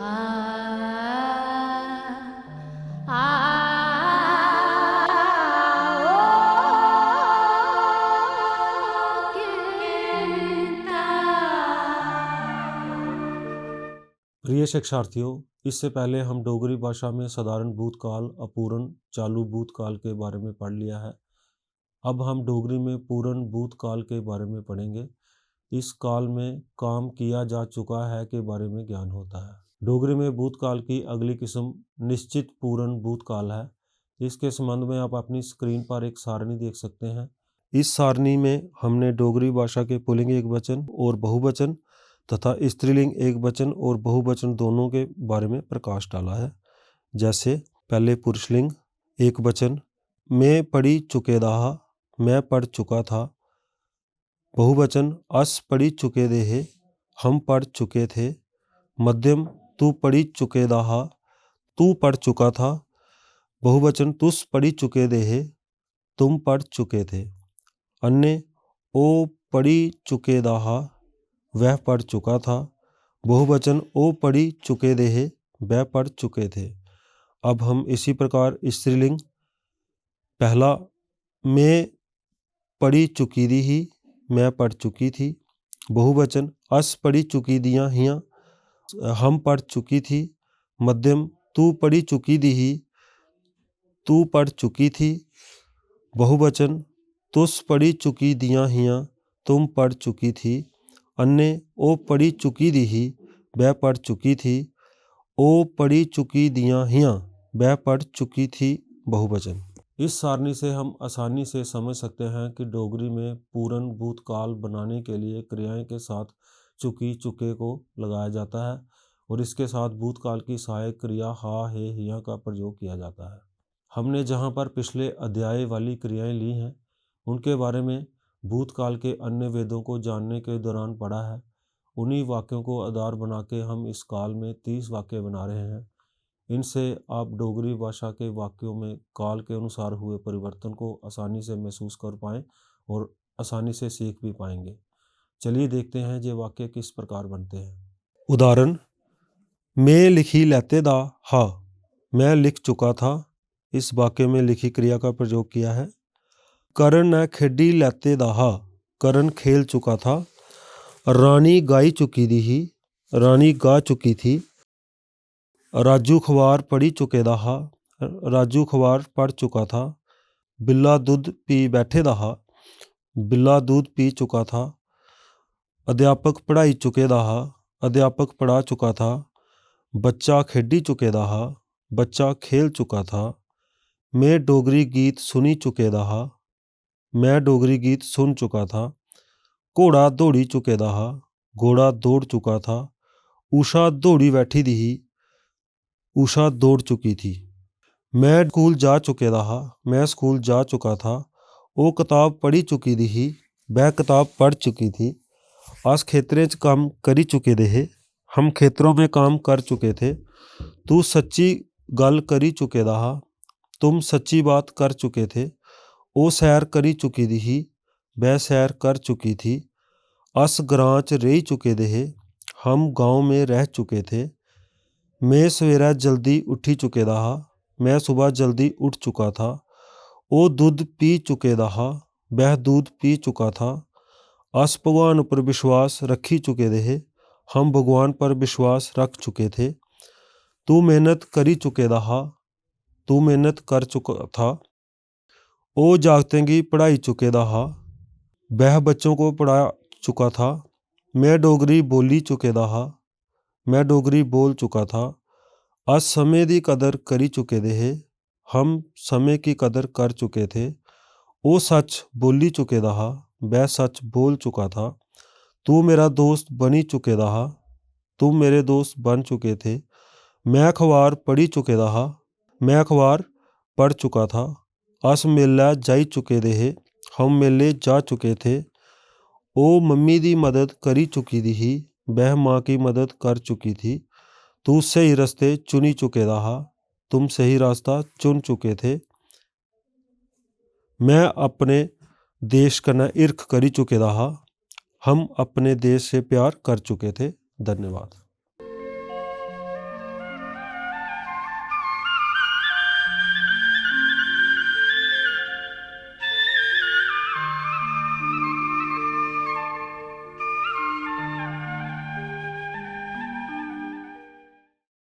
आ आ ओ कीता। प्रिय शिक्षार्थियों, इससे पहले हम डोगरी भाषा में साधारण भूतकाल, अपूर्ण, चालू भूतकाल के बारे में पढ़ लिया है। अब हम डोगरी में पूर्ण भूतकाल के बारे में पढ़ेंगे। इस काल में काम किया जा चुका है के बारे में ज्ञान होता है। डोगरी में भूतकाल की अगली किस्म निश्चित पूर्ण भूतकाल है। इसके संबंध में आप अपनी स्क्रीन पर एक सारणी देख सकते हैं। इस सारणी में हमने डोगरी भाषा के पुल्लिंग एकवचन और बहुवचन तथा स्त्रीलिंग एकवचन और बहुवचन दोनों के बारे में प्रकाश डाला है। जैसे पहले पुरुषलिंग एकवचन, मैं पढ़ी चुके दाहा, मैं पढ़ चुका था। बहुवचन, अस पढ़ी चुके देहे, हम पढ़ चुके थे। मध्यम, तू पढ़ी चुके दाहा, तू पढ़ चुका था। बहुवचन, तुस पढ़ी चुके देहे, तुम पढ़ चुके थे। अन्य, ओ पढ़ी चुके दाहा, वह पढ़ चुका था। बहुवचन, ओ पढ़ी चुके देहे, वह पढ़ चुके थे। अब हम इसी प्रकार स्त्रीलिंग, पहला, मैं पढ़ी चुकी दी ही, मैं पढ़ चुकी थी। बहुवचन, अस पढ़ी चुकी दियाँ हियाँ, हम पढ़ चुकी थी। मध्यम, तू पढ़ी चुकी दी ही, तू पढ़ चुकी थी। बहुवचन, तुस पढ़ी चुकी दियाँ हियाँ, तुम पढ़ चुकी थी। अन्य, ओ पढ़ी चुकी दी ही, वह पढ़ चुकी थी। ओ पढ़ी चुकी दियाँ हियाँ, वह पढ़ चुकी थी। बहुवचन। इस सारणी से हम आसानी से समझ सकते हैं कि डोगरी में पूर्ण भूतकाल बनाने के लिए क्रियाएं के साथ चुकी चुके को लगाया जाता है और इसके साथ भूतकाल की सहायक क्रिया हा, हे, हिया का प्रयोग किया जाता है। हमने जहाँ पर पिछले अध्याय वाली क्रियाएं ली हैं उनके बारे में भूतकाल के अन्य वेदों को जानने के दौरान पढ़ा है। उन्हीं वाक्यों को आधार बना के हम इस काल में 30 वाक्य बना रहे हैं। इनसे आप डोगरी भाषा के वाक्यों में काल के अनुसार हुए परिवर्तन को आसानी से महसूस कर पाएँ और आसानी से सीख भी पाएंगे। चलिए देखते हैं ये वाक्य किस प्रकार बनते हैं। उदाहरण, मैं लिखी लेते दा हा, मैं लिख चुका था। इस वाक्य में लिखी क्रिया का प्रयोग किया है। करण ने खेडी लेते दा हा, करण खेल चुका था। रानी गाई चुकी दी ही, रानी गा चुकी थी। राजू अखबार पढ़ी चुके दा हा, राजू अखबार पढ़ चुका था। बिल्ला दूध पी बैठे दा हा, बिल्ला दूध पी चुका था। अध्यापक पढ़ाई चुके दा हा, अध्यापक पढ़ा चुका था। बच्चा खेडी चुके दा हा, बच्चा खेल चुका था। मैं डोगरी गीत सुनी चुके दा हा, मैं डोगरी गीत सुन चुका था। घोड़ा दौड़ी चुके दा हा, घोड़ा दौड़ चुका था। उषा दौड़ी बैठी दी ही, उषा दौड़ चुकी थी। मैं स्कूल जा चुके दा हा, मैं स्कूल जा चुका था। वो किताब पढ़ी चुकी दी ही, वह किताब पढ़ चुकी थी। अस खेतरें च काम करी चुके दे हे, हम खेतरों में काम कर चुके थे। तू सच्ची गल करी चुके दा हा, तुम सच्ची बात कर चुके थे। वो सैर करी चुकी दी ही, वह सैर कर चुकी थी। अस ग्रां च रही चुके दे हे, हम गांव में रह चुके थे। मैं सवेरा जल्दी उठी चुके दा हा, मैं सुबह जल्दी उठ चुका था। वो दूध पी चुके दा हा, वह दूध पी चुका था। अस भगवान पर विश्वास रखी चुके दे हे, हम भगवान पर विश्वास रख चुके थे। तू मेहनत करी चुके दा हा, तू मेहनत कर चुका था। वो जागतें की पढ़ाई चुके दा हा, वह बच्चों को पढ़ा चुका था। मैं डोगरी बोली चुके दा हा, मैं डोगरी बोल चुका था। अस समय की कदर करी चुके दे हे, हम समय की कदर कर चुके थे। वो सच बोली चुके दा हा, वह सच बोल चुका था। तू मेरा दोस्त बनी चुके दा हा, तुम मेरे दोस्त बन चुके थे। मैं अखबार पढ़ी चुके दा हा, मैं अखबार पढ़ चुका था। अस मेला जाई चुके दे हे, हम मेले जा चुके थे। वो मम्मी दी मदद करी चुकी दी ही, वह माँ की मदद कर चुकी थी। तू सही रास्ते चुनी चुके दा हा, तुम सही रास्ता चुन चुके थे। मैं अपने देश कन्नै इर्ख करी चुके दा हा, हम अपने देश से प्यार कर चुके थे। धन्यवाद।